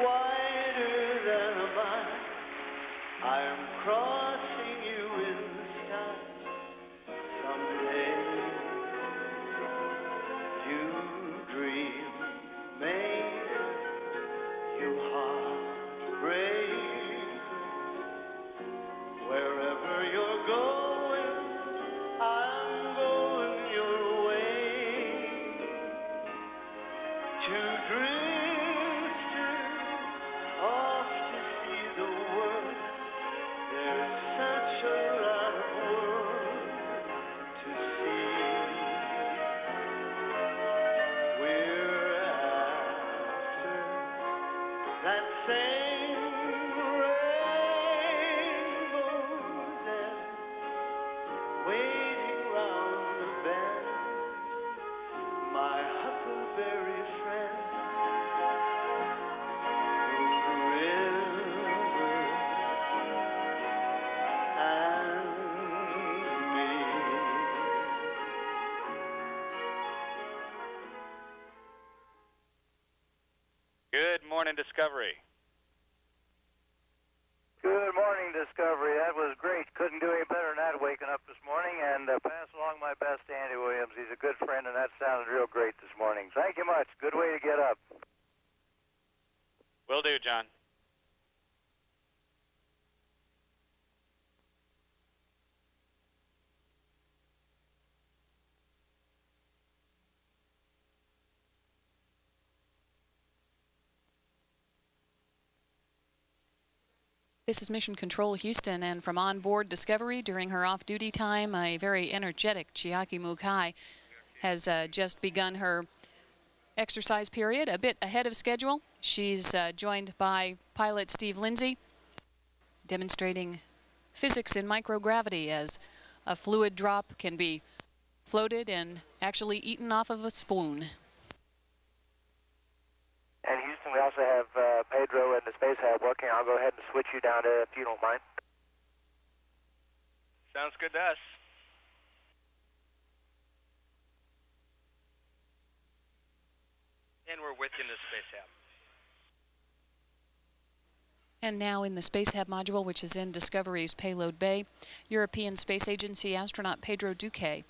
wider than a mile. I am crossing you in the sky. Someday you dream, maybe you heartbreak. Wherever you're going, I'm going your way. Two drifters off to see the world. There's such a lot of world to see. We're after that same rainbow's end, waiting round the bend. My huckleberry friend, the river and me. Good morning, Discovery. Good morning, Discovery. That was great. Couldn't do any better than that waking up this morning, and pass along my best to Andy Williams. He's a good friend, and that sounded real great this morning. Thank you much. Good way to get up. Will do, John. This is Mission Control Houston, and from onboard Discovery during her off-duty time, a very energetic Chiaki Mukai has just begun her exercise period a bit ahead of schedule. She's joined by pilot Steve Lindsay, demonstrating physics in microgravity as a fluid drop can be floated and actually eaten off of a spoon. And Houston, we also have Pedro and the Space Hab working. I'll go ahead and switch you down to if you don't mind. Sounds good to us. And we're with you in the Space Hab. And now in the Space Hab module, which is in Discovery's payload bay, European Space Agency astronaut Pedro Duque.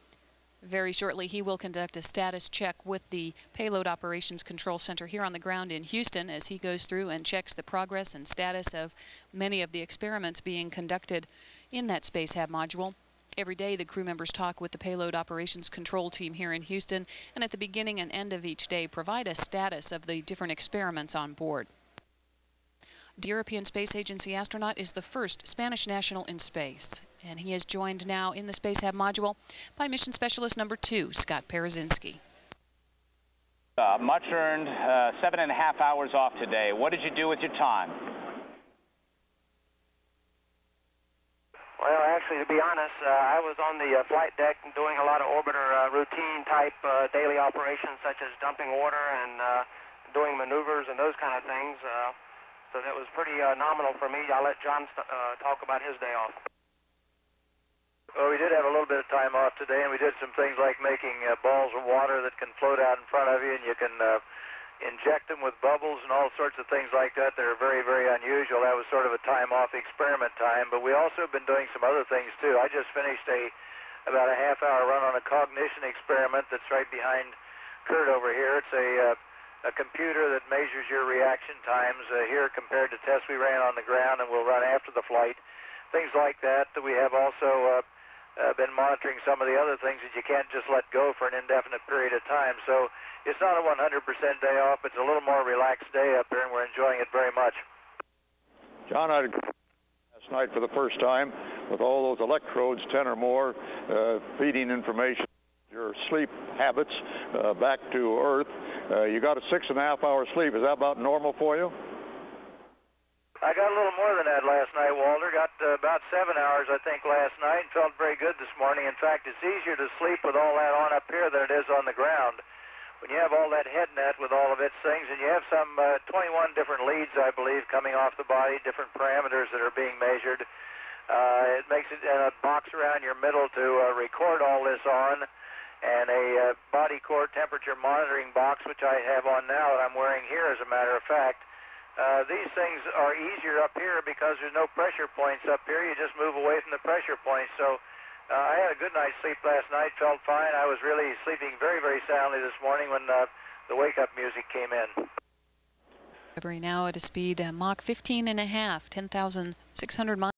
Very shortly, he will conduct a status check with the Payload Operations Control Center here on the ground in Houston as he goes through and checks the progress and status of many of the experiments being conducted in that Space Hab module. Every day, the crew members talk with the Payload Operations Control team here in Houston, and at the beginning and end of each day, provide a status of the different experiments on board. The European Space Agency astronaut is the first Spanish national in space, and he is joined now in the Space Hab module by Mission Specialist number 2, Scott Parazynski. Much earned, 7.5 hours off today. What did you do with your time? Well, actually, to be honest, I was on the flight deck doing a lot of orbiter routine type daily operations such as dumping water and doing maneuvers and those kind of things. So that was pretty nominal for me. I'll let John talk about his day off. Well, we did have a little bit of time off today, and we did some things like making balls of water that can float out in front of you, and you can inject them with bubbles and all sorts of things like that that are very, very unusual. That was sort of a time-off experiment time, but we also have been doing some other things, too. I just finished about a half-hour run on a cognition experiment that's right behind Kurt over here. It's a computer that measures your reaction times here compared to tests we ran on the ground and we'll run after the flight. Things like that. We have also been monitoring some of the other things that you can't just let go for an indefinite period of time. So it's not a 100% day off. It's a little more relaxed day up here, and we're enjoying it very much. John, I had last night for the first time with all those electrodes, 10 or more, feeding information, your sleep habits back to Earth. You got a 6.5 hour sleep. Is that about normal for you? I got a little more than that last night, Walter. Got about 7 hours, I think, last night, and felt very good this morning. In fact, it's easier to sleep with all that on up here than it is on the ground. When you have all that head net with all of its things, and you have some 21 different leads, I believe, coming off the body, different parameters that are being measured, it makes it a box around your middle to record all this on, and a body core temperature monitoring box, which I have on now that I'm wearing here, as a matter of fact, These things are easier up here because there's no pressure points up here. You just move away from the pressure points. So I had a good night's sleep last night, felt fine. I was really sleeping very, very soundly this morning when the wake-up music came in. Now at a speed Mach 15.5, 10,600 miles.